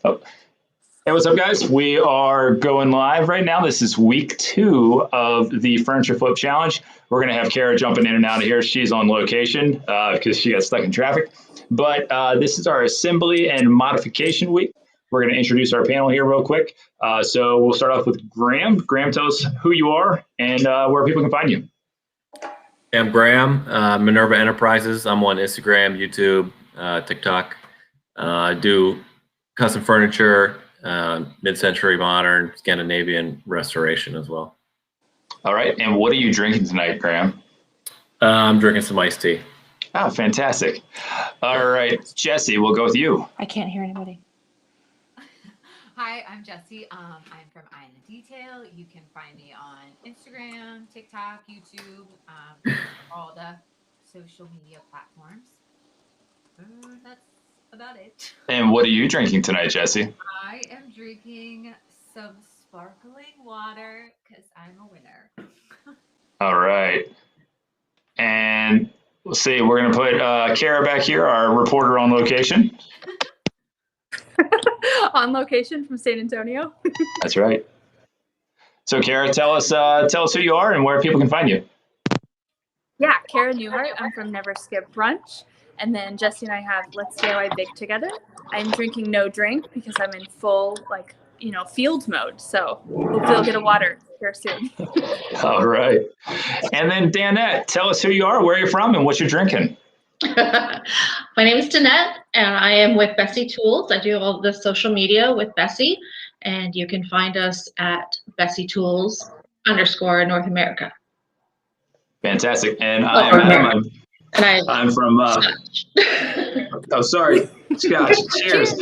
Oh, hey, what's up, guys? We are going live right now. This is week 2 of the Furniture Flip Challenge. We're going to have Cara jumping in and out of here. She's on location because she got stuck in traffic. But this is our assembly and modification week. We're going to introduce our panel here real quick. So we'll start off with Graham. Graham, tell us who you are and where people can find you. I'm Graham, Minerva Enterprises. I'm on Instagram, YouTube, TikTok. I do custom furniture, mid-century modern, Scandinavian restoration as well. All right. And what are you drinking tonight, Graham? I'm drinking some iced tea. Oh, fantastic. All right. Jessie, we'll go with you. I can't hear anybody. Hi, I'm Jessie. I'm from Eye in the Detail. You can find me on Instagram, TikTok, YouTube, all the social media platforms. That's about it. And what are you drinking tonight, Jessie? I am drinking some sparkling water because I'm a winner. All right. And let's see, we're going to put Cara back here, our reporter on location. On location from San Antonio. That's right. So, Cara, tell us who you are and where people can find you. Yeah, Cara Newhart. I'm from Never Skip Brunch. And then Jessie and I have Let's DIY Bake Together. I'm drinking no drink because I'm in full, field mode. So hopefully I'll get a water here soon. All right. And then Danette, tell us who you are, where you're from, and what you're drinking. My name is Danette, and I am with Bessey Tools. I do all the social media with Bessey, and you can find us at Bessey Tools _ North America. Fantastic. And I'm Adam. I'm from, oh, sorry, Scotch. Cheers.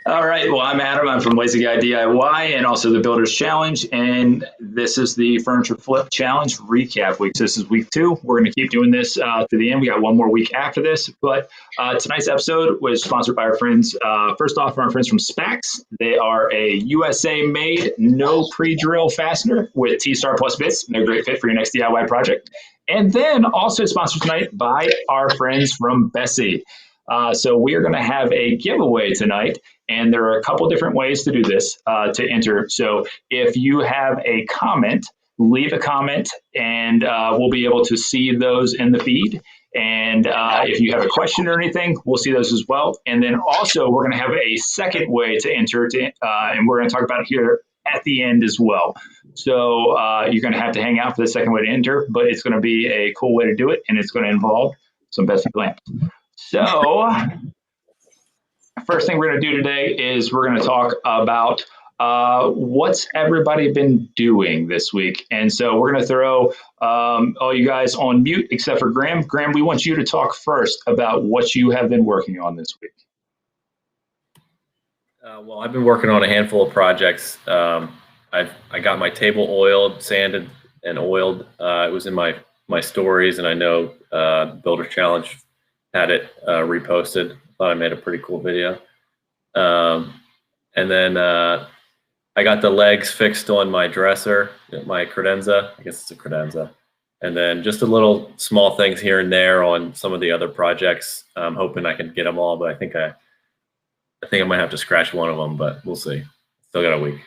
All right. Well, I'm Adam. I'm from Lazy Guy DIY and also the Builders Challenge. And this is the Furniture Flip Challenge recap week. So this is week 2. We're going to keep doing this to the end. We got one more week after this. But tonight's episode was sponsored by our friends. First off, our friends from SPAX. They are a USA-made, no pre-drill fastener with T-Star Plus bits. They're a great fit for your next DIY project. And then also sponsored tonight by our friends from Bessey. So we are going to have a giveaway tonight, and there are a couple different ways to do this, to enter. So if you have a comment, leave a comment, and we'll be able to see those in the feed. And if you have a question or anything, we'll see those as well. And then also we're going to have a second way to enter, and we're going to talk about it here at the end as well. So you're going to have to hang out for the second way to enter, but it's going to be a cool way to do it, and it's going to involve some Bessey lamps. So first thing we're going to do today is we're going to talk about what's everybody been doing this week. And so we're going to throw all you guys on mute except for Graham. Graham, we want you to talk first about what you have been working on this week. Well, I've been working on a handful of projects. I got my table oiled, sanded, and oiled. It was in my stories, and I know Builders Challenge had it reposted. Thought I made a pretty cool video. And then I got the legs fixed on my dresser, my credenza. I guess it's a credenza. And then just a little small things here and there on some of the other projects. I'm hoping I can get them all, but I think I might have to scratch one of them, but we'll see. Still got a week.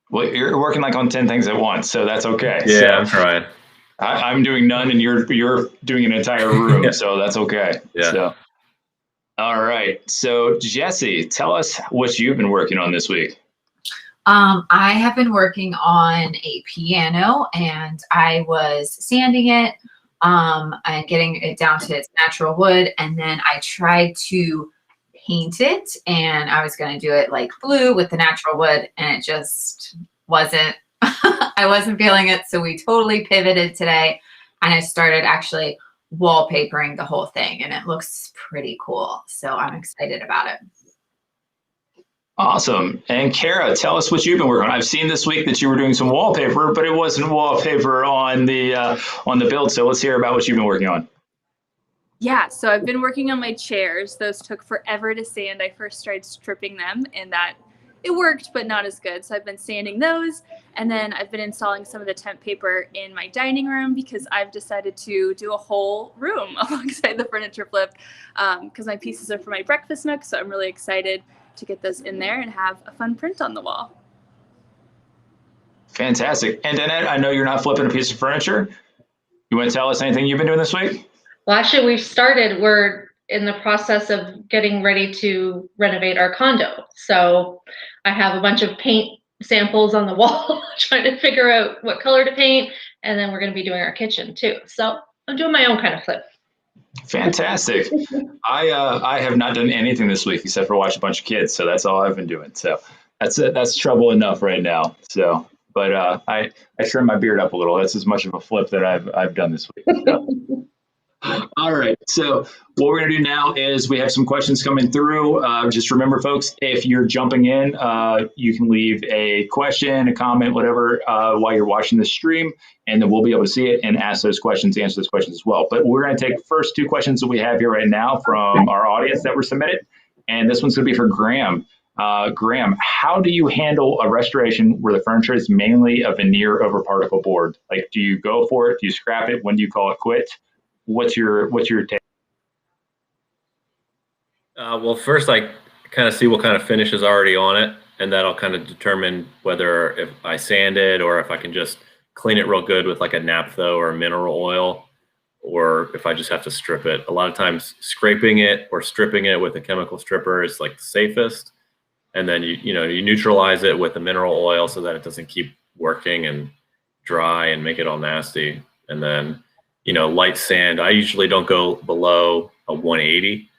Well, you're working like on 10 things at once, so that's okay. Yeah, so I'm trying. I'm doing none, and you're doing an entire room, yeah. So that's okay. Yeah. So, all right. So Jessie, tell us what you've been working on this week. I have been working on a piano, and I was sanding it and getting it down to its natural wood, and then I tried to paint it, and I was going to do it like blue with the natural wood, and it just wasn't, I wasn't feeling it. So we totally pivoted today, and I started actually wallpapering the whole thing, and it looks pretty cool. So I'm excited about it. Awesome. And Cara, tell us what you've been working on. I've seen this week that you were doing some wallpaper, but it wasn't wallpaper on the build. So let's hear about what you've been working on. Yeah, so I've been working on my chairs. Those took forever to sand. I first tried stripping them, and that it worked, but not as good. So I've been sanding those, and then I've been installing some of the temp paper in my dining room because I've decided to do a whole room alongside the furniture flip because my pieces are for my breakfast nook. So I'm really excited to get those in there and have a fun print on the wall. Fantastic. And Annette, I know you're not flipping a piece of furniture. You want to tell us anything you've been doing this week? Well, actually, we've started. We're in the process of getting ready to renovate our condo. So I have a bunch of paint samples on the wall, trying to figure out what color to paint. And then we're going to be doing our kitchen too. So I'm doing my own kind of flip. Fantastic. I have not done anything this week except for watch a bunch of kids. So that's all I've been doing. So that's trouble enough right now. So, but I trimmed my beard up a little. That's as much of a flip that I've done this week. So. All right. So what we're going to do now is we have some questions coming through. Just remember, folks, if you're jumping in, you can leave a question, a comment, whatever, while you're watching the stream, and then we'll be able to see it and ask those questions, answer those questions as well. But we're going to take the first two questions that we have here right now from our audience that were submitted. And this one's going to be for Graham. Graham, how do you handle a restoration where the furniture is mainly a veneer over particle board? Like, do you go for it? Do you scrap it? When do you call it quit? What's your take? Well, first I kind of see what kind of finish is already on it, and that'll kind of determine whether if I sand it or if I can just clean it real good with like a naphtha or a mineral oil, or if I just have to strip it. A lot of times scraping it or stripping it with a chemical stripper is like the safest. And then you neutralize it with a mineral oil so that it doesn't keep working and dry and make it all nasty. And then light sand. I usually don't go below a 180,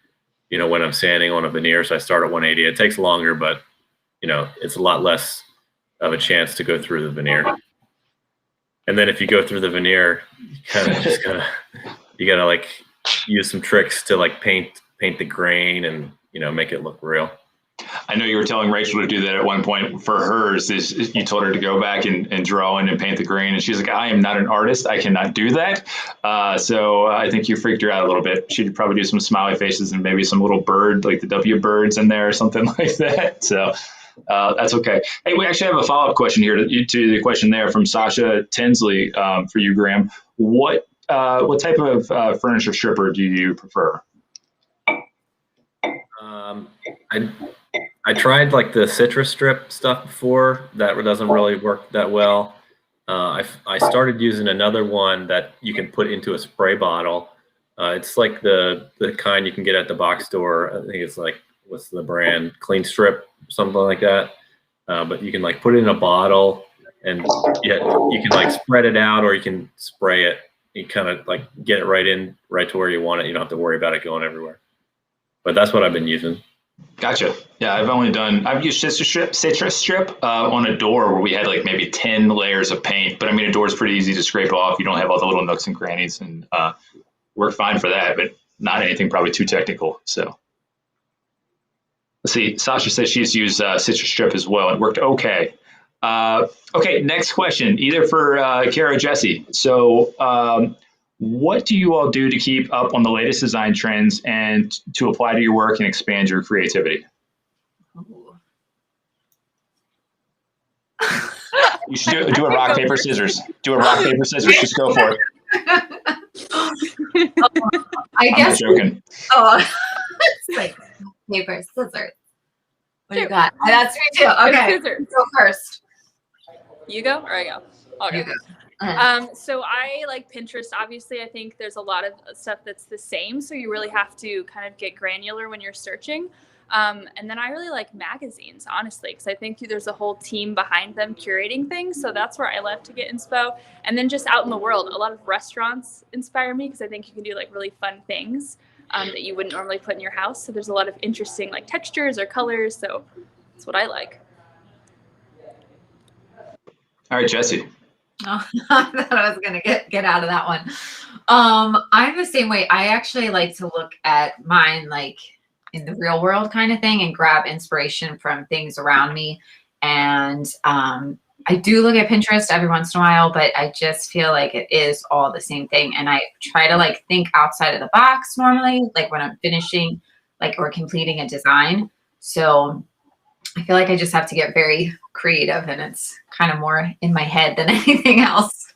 when I'm sanding on a veneer. So I start at 180. It takes longer, but, it's a lot less of a chance to go through the veneer. And then if you go through the veneer, you gotta like use some tricks to like paint the grain and, make it look real. I know you were telling Rachel to do that at one point for hers. You told her to go back and draw in and paint the grain. And she's like, I am not an artist. I cannot do that. So I think you freaked her out a little bit. She'd probably do some smiley faces and maybe some little bird, like the W birds in there or something like that. So that's okay. Hey, we actually have a follow-up question here to the question there from Sasha Tinsley for you, Graham. What type of furniture stripper do you prefer? I tried like the citrus strip stuff before. That doesn't really work that well. I started using another one that you can put into a spray bottle. It's like the kind you can get at the box store. I think it's like, what's the brand? Clean Strip, something like that. But you can like put it in a bottle and you can like spread it out, or you can spray it. You kind of like get it right to where you want it. You don't have to worry about it going everywhere. But that's what I've been using. Gotcha. Yeah, I've used citrus strip on a door where we had like maybe 10 layers of paint. But I mean, a door is pretty easy to scrape off. You don't have all the little nooks and crannies, and we're fine for that, but not anything probably too technical. So let's see. Sasha says she's used citrus strip as well. It worked okay. Okay, next question, either for Cara or Jessie. So what do you all do to keep up on the latest design trends and to apply to your work and expand your creativity? You should do a rock, paper, scissors. Do a rock, paper, scissors. Just go for it. I guess. I'm not joking. Oh, it's like paper, scissors. What do you got? That's me too. Okay, go first. You go or I go? I'll go. You go. So I like Pinterest. Obviously, I think there's a lot of stuff that's the same. So you really have to kind of get granular when you're searching. And then I really like magazines, honestly, because I think there's a whole team behind them curating things. So that's where I love to get inspo. And then just out in the world, a lot of restaurants inspire me because I think you can do like really fun things that you wouldn't normally put in your house. So there's a lot of interesting like textures or colors. So that's what I like. All right, Jessie. Oh, I thought I was gonna get out of that one. I'm the same way. I actually like to look at mine like in the real world kind of thing and grab inspiration from things around me. And I do look at Pinterest every once in a while, but I just feel like it is all the same thing. And I try to like think outside of the box normally, like when I'm finishing like or completing a design. So I feel like I just have to get very creative, and it's kind of more in my head than anything else.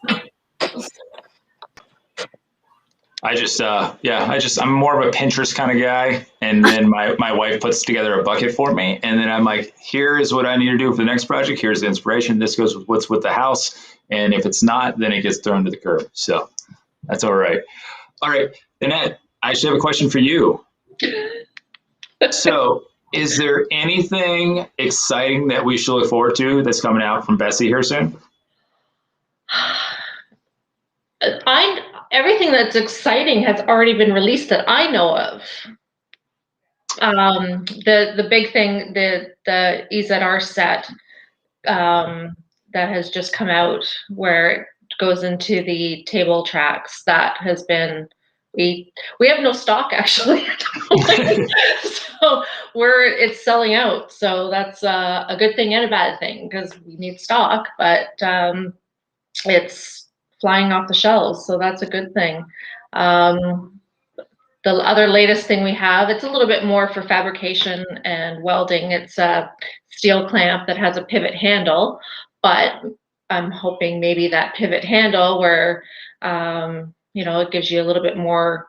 I'm more of a Pinterest kind of guy. And then my wife puts together a bucket for me. And then I'm like, here's what I need to do for the next project. Here's the inspiration. This goes with what's with the house. And if it's not, then it gets thrown to the curb. So that's all right. All right, Annette, I actually have a question for you. So is there anything exciting that we should look forward to that's coming out from Bessey here soon? Everything that's exciting has already been released that I know of. The big thing, the EZR set that has just come out, where it goes into the table tracks, that has been, we have no stock actually. So it's selling out. So that's a good thing and a bad thing, because we need stock, but it's flying off the shelves. So that's a good thing. The other latest thing we have, it's a little bit more for fabrication and welding. It's a steel clamp that has a pivot handle, but I'm hoping maybe that pivot handle where, it gives you a little bit more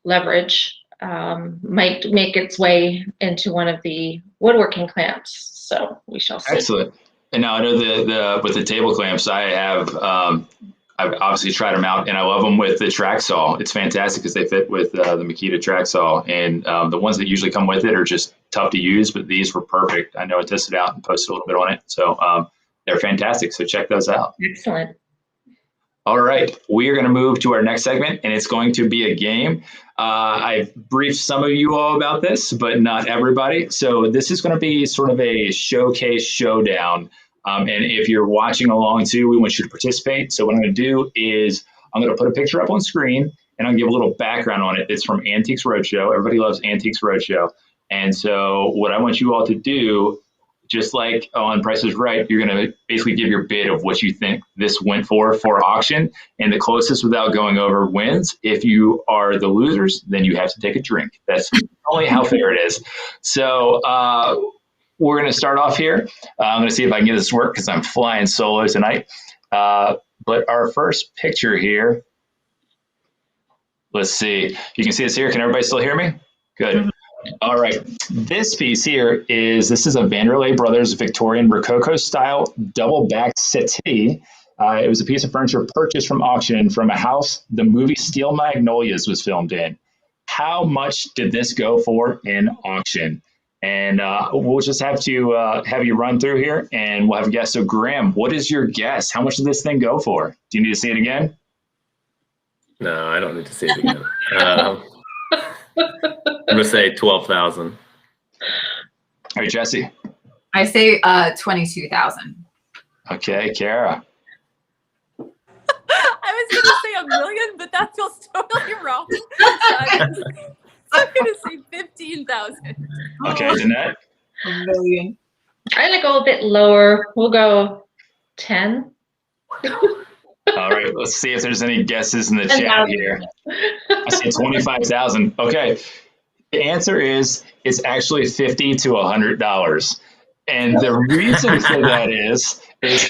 leverage, might make its way into one of the woodworking clamps. So we shall see. Excellent. And now I know with the table clamps, I've obviously tried them out, and I love them with the track saw. It's fantastic because they fit with the Makita track saw, and the ones that usually come with it are just tough to use, but these were perfect. I know I tested it out and posted a little bit on it, so they're fantastic. So check those out. Excellent. All right, we are going to move to our next segment, and it's going to be a game. I've briefed some of you all about this, but not everybody. So this is going to be sort of a showcase showdown. And if you're watching along too, we want you to participate. So what I'm going to do is I'm going to put a picture up on screen, and I'll give a little background on it. It's from Antiques Roadshow. Everybody loves Antiques Roadshow. And so what I want you all to do, just like on Price is Right, you're going to basically give your bid of what you think this went for auction. And the closest without going over wins. If you are the losers, then you have to take a drink. That's only how fair it is. So we're going to start off here. I'm going to see if I can get this to work because I'm flying solo tonight. But our first picture here, let's see. You can see this here. Can everybody still hear me? Good. Mm-hmm. All right. This piece here is a Vanderlei Brothers Victorian Rococo style double back settee. It was a piece of furniture purchased from auction from a house the movie Steel Magnolias was filmed in. How much did this go for in auction? And we'll just have to have you run through here, and we'll have a guess. So, Graham, what is your guess? How much did this thing go for? Do you need to see it again? No, I don't need to see it again. I'm going to say 12,000. All right, Jessie. I say 22,000. Okay, Cara. I was going to say $1 million, but that feels totally wrong. I'm going to say 15,000. Okay, Jeanette. $1 million. I'm going to go a bit lower. We'll go 10. All right, let's see if there's any guesses in the chat here. I see 25,000. Okay, the answer is it's actually $50 to $100. And the reason for that is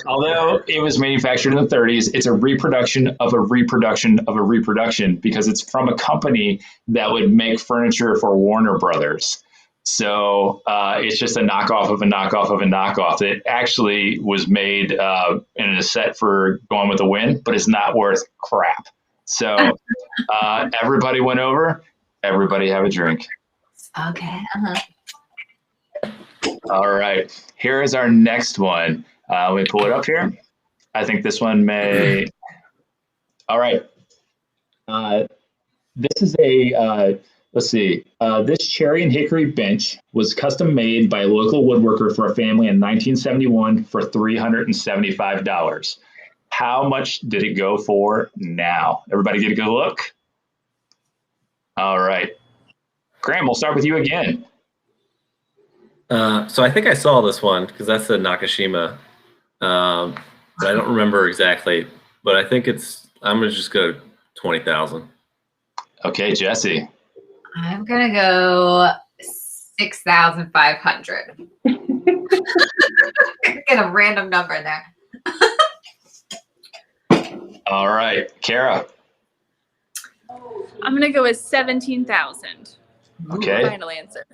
although it was manufactured in the 30s, it's a reproduction of a reproduction of a reproduction because it's from a company that would make furniture for Warner Brothers. So it's just a knockoff of a knockoff of a knockoff. It actually was made in a set for Going with the Wind, but it's not worth crap. So everybody went over. Everybody have a drink. Okay. All right. Here is our next one. Let me pull it up here. I think this one may. All right. This is a, let's see. This cherry and hickory bench was custom made by a local woodworker for a family in 1971 for $375. How much did it go for now? Everybody get a good look? All right. Graham, we'll start with you again. So I think I saw this one because that's the Nakashima, but I don't remember exactly. But I think I'm gonna just go 20,000. Okay, Jessie. I'm gonna go 6,500. Get a random number in there. All right, Cara. I'm gonna go with 17,000. Okay. Final answer.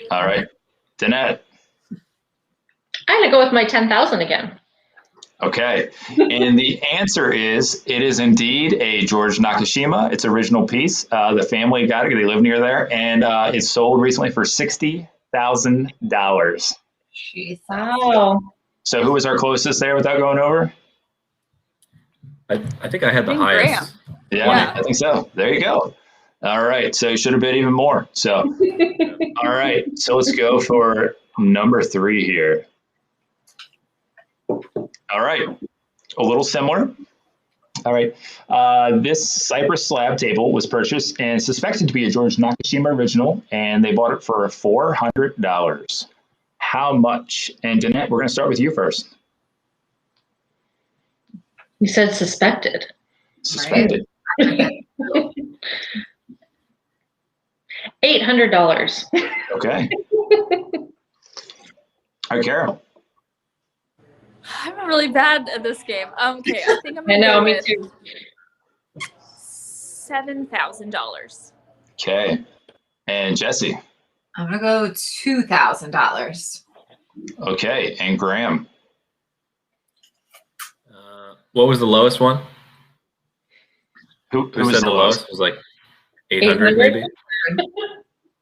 All right. Danette. I'm gonna go with my 10,000 again. Okay. And the answer is, it is indeed a George Nakashima. It's original piece. The family got it. They live near there, and it sold recently for $60,000. Jeez. Wow. So who was our closest there without going over? I think I had the think highest. Yeah, I think so. There you go. All right. So you should have bid even more. So, all right. So let's go for number 3 here. All right. A little similar. All right. This cypress slab table was purchased and suspected to be a George Nakashima original, and they bought it for $400. How much? And Danette, we're going to start with you first. You said suspected. Suspected. $800. Okay. All right, Cara. I'm really bad at this game. Okay, I think I'm I gonna know, go me with too. $7,000. Okay. And Jessie. I'm gonna go $2,000. Okay. And Graham. What was the lowest one? Who Who was said the lowest? It was like 800 maybe?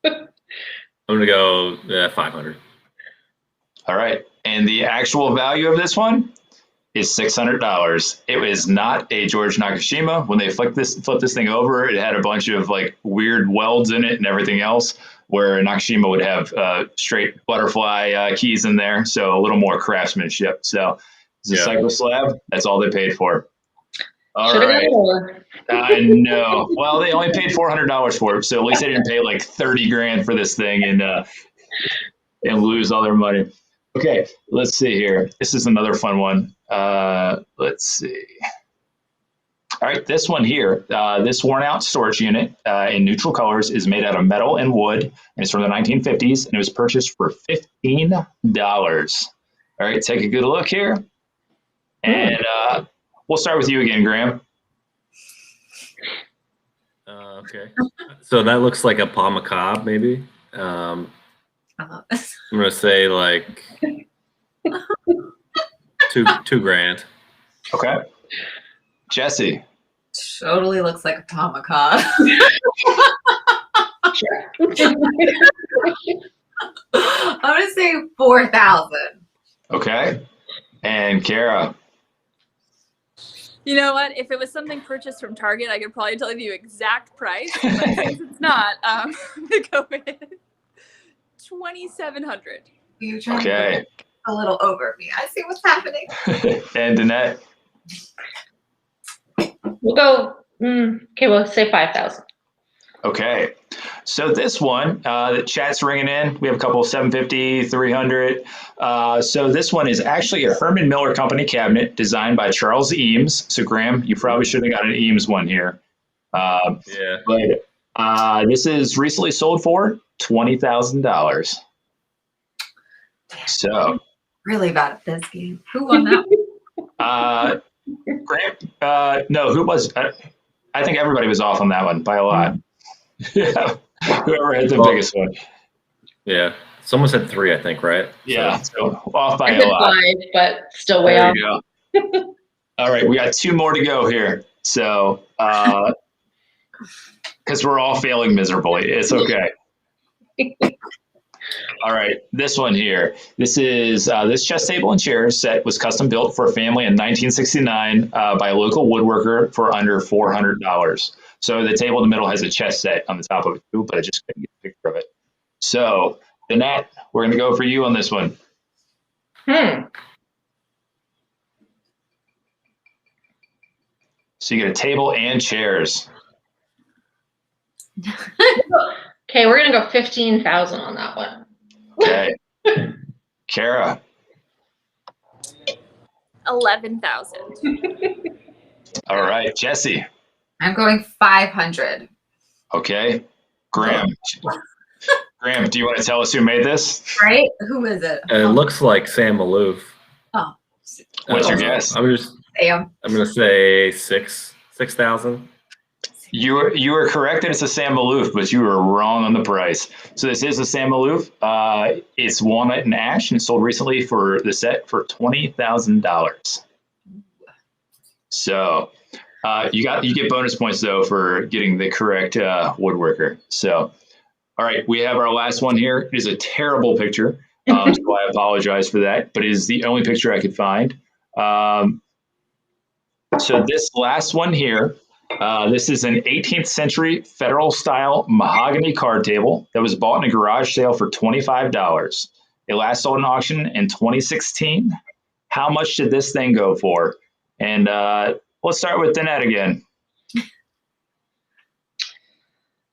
I'm going to go 500. All right. And the actual value of this one is $600. It was not a George Nakashima. When they flipped this thing over, it had a bunch of like weird welds in it and everything else, where Nakashima would have straight butterfly keys in there. So a little more craftsmanship. So it's a cypress slab. That's all they paid for. All right. I know. Well, they only paid $400 for it, so at least they didn't pay like 30 grand for this thing and lose all their money. Okay, let's see here. This is another fun one. Let's see. All right, this one here, this worn out storage unit in neutral colors is made out of metal and wood, and it's from the 1950s, and it was purchased for $15. All right, take a good look here. And we'll start with you again, Graham. Okay. So that looks like a Paul Macabre, maybe. I love this. I'm going to say like two grand. Okay. Jessie. Totally looks like a Paul Macabre. I'm gonna say 4,000. Okay. And Cara. You know what? If it was something purchased from Target, I could probably tell you the exact price. But since it's not, I'm gonna go with 2,700. You're trying Okay. to get a little over me. I see what's happening. And Danette. We'll go. Okay, we'll say 5,000. Okay. So this one, the chat's ringing in. We have a couple of 750, 300. So this one is actually a Herman Miller Company cabinet designed by Charles Eames. So Graham, you probably should have got an Eames one here. Yeah. But this is recently sold for $20,000. So Really bad at this game. Who won that? Graham, no, who was? I think everybody was off on that one by a lot. Yeah, whoever had the biggest one. Yeah. Someone said 3, I think, right? Yeah, so off by I a did lot. 5, but still way There off. you go. All right, we got 2 more to go here. So, because we're all failing miserably, it's okay. All right, this one here. This is this chess table and chair set was custom built for a family in 1969 by a local woodworker for under $400. So the table in the middle has a chess set on the top of it too, but I just couldn't get a picture of it. So, Danette, we're going to go for you on this one. So you get a table and chairs. Okay, we're gonna go 15,000 on that one. Okay. Cara. 11,000. All right. Jessie. I'm going 500. Okay. Graham. Graham, do you want to tell us who made this? Right? Who is it? And it looks like Sam Malouf. Oh. What's your guess? I'm Sam. going to say 6,000. You are correct that it's a Sam Maloof, but you were wrong on the price. So this is a Sam Maloof. It's walnut and ash, and sold recently for the set for $20,000. So you get bonus points though for getting the correct woodworker. So all right, we have our last one here. It is a terrible picture, so I apologize for that, but it is the only picture I could find. So this last one here, this is an 18th century federal style mahogany card table that was bought in a garage sale for $25. It last sold in auction in 2016. How much did this thing go for? And let's start with Danette again.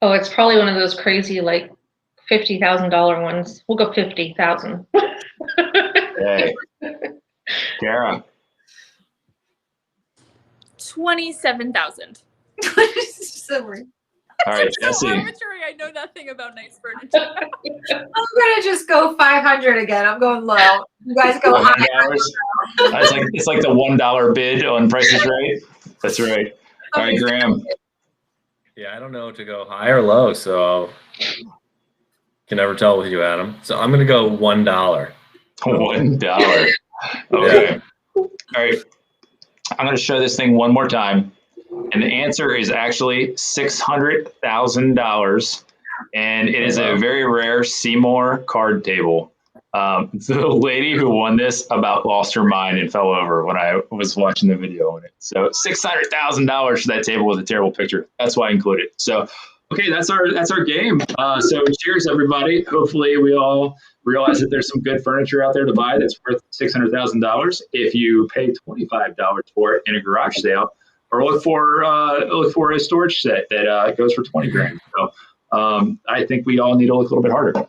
Oh, it's probably one of those crazy like $50,000 ones. We'll go 50,000. Hey, Cara. 27,000. All right, Jessie. So arbitrary. I know nothing about nice furniture. I'm gonna just go 500 again. I'm going low. You guys go high. It's like the $1 bid on Price is Right. That's right. All right, Graham. Yeah, I don't know to go high or low, so can never tell with you, Adam. So I'm gonna go $1. $1. Okay. Yeah. All right. I'm going to show this thing one more time, and the answer is actually $600,000, and it is a very rare Seymour card table. The lady who won this about lost her mind and fell over when I was watching the video on it. So $600,000 for that table with a terrible picture. That's why I included it. So, okay, that's our game. So cheers, everybody. Hopefully we all realize that there's some good furniture out there to buy that's worth $600,000 if you pay $25 for it in a garage sale, or look for a storage set that goes for 20 grand. So I think we all need to look a little bit harder.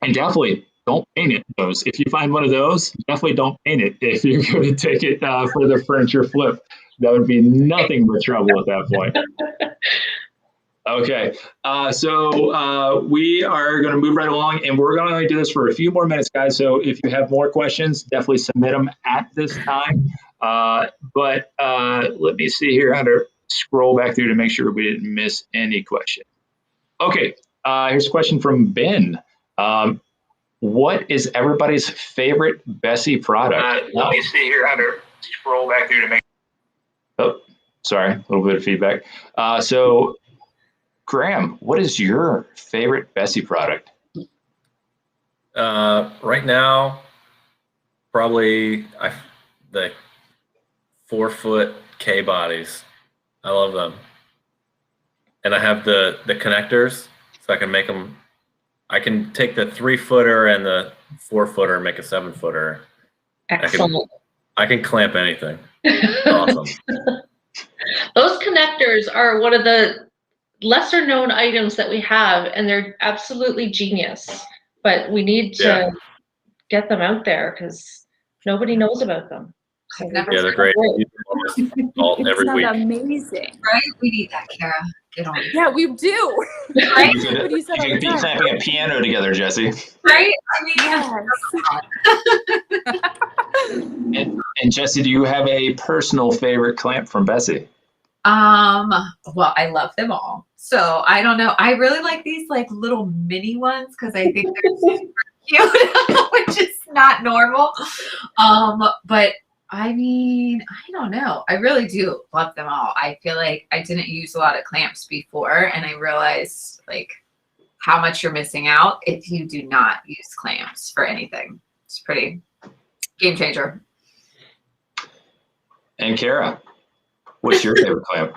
And definitely don't paint it. Those, if you find one of those, definitely don't paint it. If you're going to take it for the furniture flip, that would be nothing but trouble at that point. Okay, so we are going to move right along, and we're going to only do this for a few more minutes, guys. So if you have more questions, definitely submit them at this time. But let me see here how to scroll back through to make sure we didn't miss any question. Okay, here's a question from Ben. What is everybody's favorite Bessey product? Let me see here how to scroll back through to make. Oh, sorry, a little bit of feedback. So, Graham, what is your favorite Bessey product? Right now, probably the 4-foot K bodies. I love them, and I have the connectors, so I can make them. I can take the 3-footer and the 4-footer and make a 7-footer. Excellent. I can clamp anything. Awesome. Those connectors are one of the lesser known items that we have, and they're absolutely genius. But we need to get them out there because nobody knows about them. So they're great. Every week. Amazing. Right? We need that, Cara. Get on it. Yeah, we do. Right? You could be clamping a piano together, Jessie. Right? I mean, Yes. And Jessie, do you have a personal favorite clamp from Bessey? Well, I love them all. So I don't know. I really like these like little mini ones because I think they're super cute, which is not normal. But I mean, I don't know. I really do love them all. I feel like I didn't use a lot of clamps before, and I realized like how much you're missing out if you do not use clamps for anything. It's pretty game changer. And Cara, what's your favorite clamp?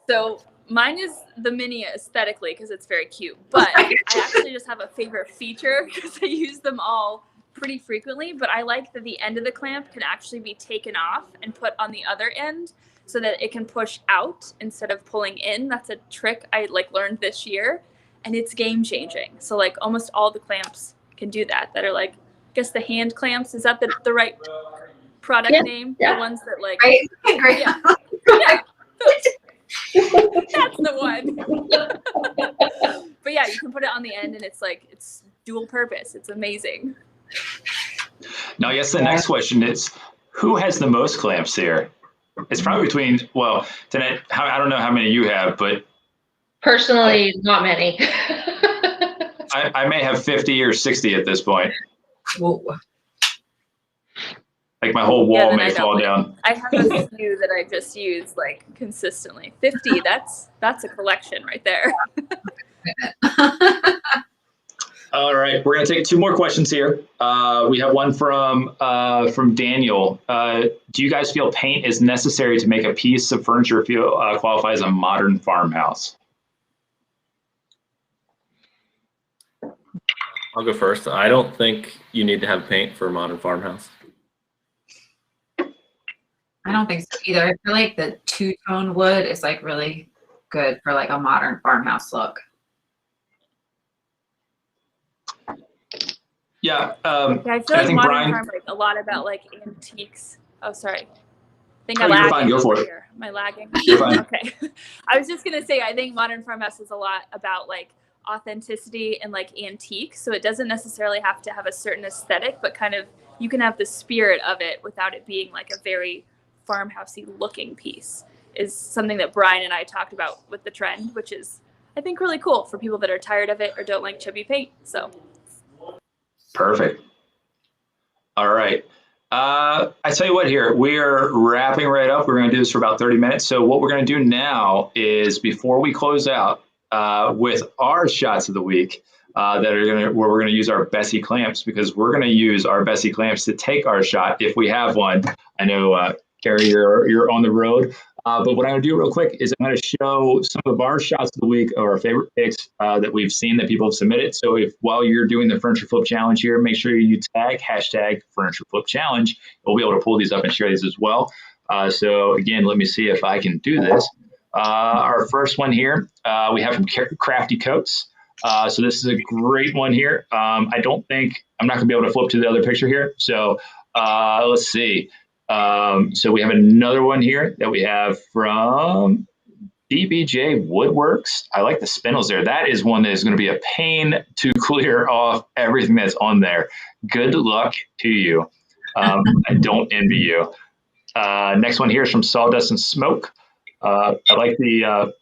So mine is the mini aesthetically because it's very cute, but I actually just have a favorite feature because I use them all pretty frequently, but I like that the end of the clamp can actually be taken off and put on the other end so that it can push out instead of pulling in. That's a trick I learned this year, and it's game changing. So like almost all the clamps can do that are like, I guess the hand clamps, is that the right product name? The ones that like that's the one. But yeah, you can put it on the end and it's dual purpose. It's amazing. Now, I guess the next question is, who has the most clamps here? It's probably between, well, tonight, I don't know how many you have, but personally, not many. I may have 50 or 60 at this point. Whoa. Like my whole wall may fall down. I have a few that I just use like consistently. 50, that's a collection right there. All right, we're gonna take 2 more questions here. We have one from Daniel. Do you guys feel paint is necessary to make a piece of furniture qualify as a modern farmhouse? I'll go first. I don't think you need to have paint for a modern farmhouse. I don't think so either. I feel like the 2-tone wood is like really good for like a modern farmhouse look. Yeah. I feel like I think modern farm like a lot about like antiques. Oh, sorry. I think I'm you're lagging. fine. Go for it. Here. Am I lagging? You're fine. Okay. I was just gonna say I think modern farmhouse is a lot about like authenticity and like antique. So it doesn't necessarily have to have a certain aesthetic, but kind of you can have the spirit of it without it being like a very farmhousey looking piece. Is something that Brian and I talked about with the trend, which is I think really cool for people that are tired of it or don't like chubby paint. So. Perfect. All right. I tell you what here, we are wrapping right up. We're going to do this for about 30 minutes. So what we're going to do now is before we close out with our shots of the week where we're going to use our Bessey clamps, because we're going to use our Bessey clamps to take our shot if we have one. I know, Cara, you're on the road. But what I'm going to do real quick is I'm going to show some of our shots of the week or our favorite picks that we've seen that people have submitted. So while you're doing the Furniture Flip Challenge here, make sure you tag #Furniture Flip Challenge. We'll be able to pull these up and share these as well. So again, let me see if I can do this. Our first one here, we have from Crafty Coats. So this is a great one here. I'm not going to be able to flip to the other picture here. So let's see. So we have another one here that we have from DBJ Woodworks. I like the spindles there. That is one that is going to be a pain to clear off everything that's on there. Good luck to you. I don't envy you. Next one here is from Sawdust and Smoke. I like the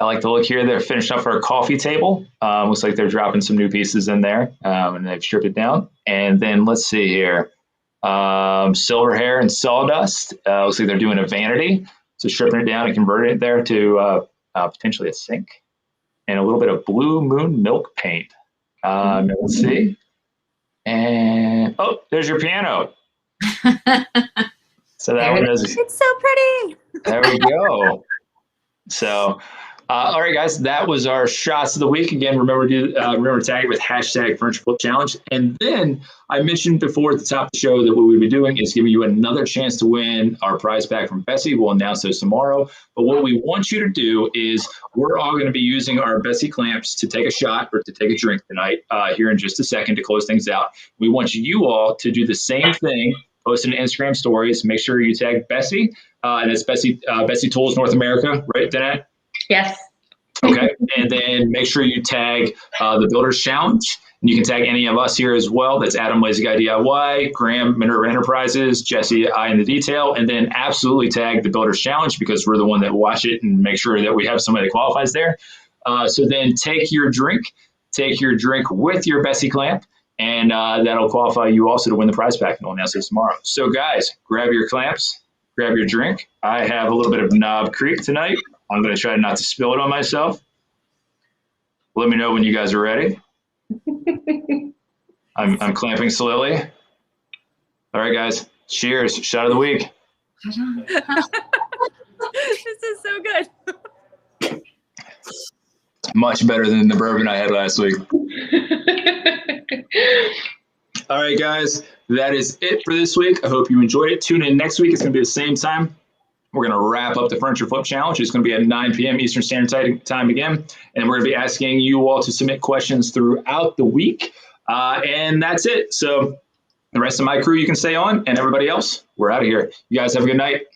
look here. They're finished up for a coffee table. Looks like they're dropping some new pieces in there, and they've stripped it down. And then let's see here. Silver Hair and Sawdust. Looks like they're doing a vanity. So stripping it down and converting it there to potentially a sink. And a little bit of Blue Moon Milk paint. Let's see. And there's your piano. So that one is. It's so pretty. There we go. So. All right, guys, that was our shots of the week. Again, remember to tag it with #Furniture Flip Challenge. And then I mentioned before at the top of the show that what we'll be doing is giving you another chance to win our prize pack from Bessey. We'll announce those tomorrow. But what we want you to do is we're all going to be using our Bessey clamps to take a shot or to take a drink tonight here in just a second to close things out. We want you all to do the same thing. Post it in Instagram stories. Make sure you tag Bessey, and it's Bessey Tools North America, right, Danette? Yes. Okay, and then make sure you tag the Builders Challenge. And you can tag any of us here as well. That's Adam, Lazy Guy DIY, Graham, Minerva Enterprises, Jessie, I in the Detail, and then absolutely tag the Builders Challenge because we're the one that watch it and make sure that we have somebody that qualifies there. So then take your drink with your Bessey clamp, and that'll qualify you also to win the prize pack. And we'll announce this tomorrow. So guys, grab your clamps, grab your drink. I have a little bit of Knob Creek tonight. I'm going to try not to spill it on myself. Let me know when you guys are ready. I'm clamping slowly. All right, guys. Cheers. Shot of the week. This is so good. Much better than the bourbon I had last week. All right, guys. That is it for this week. I hope you enjoyed it. Tune in next week. It's going to be the same time. We're going to wrap up the Furniture Flip Challenge. It's going to be at 9 p.m. Eastern Standard Time again. And we're going to be asking you all to submit questions throughout the week. And that's it. So the rest of my crew, you can stay on. And everybody else, we're out of here. You guys have a good night.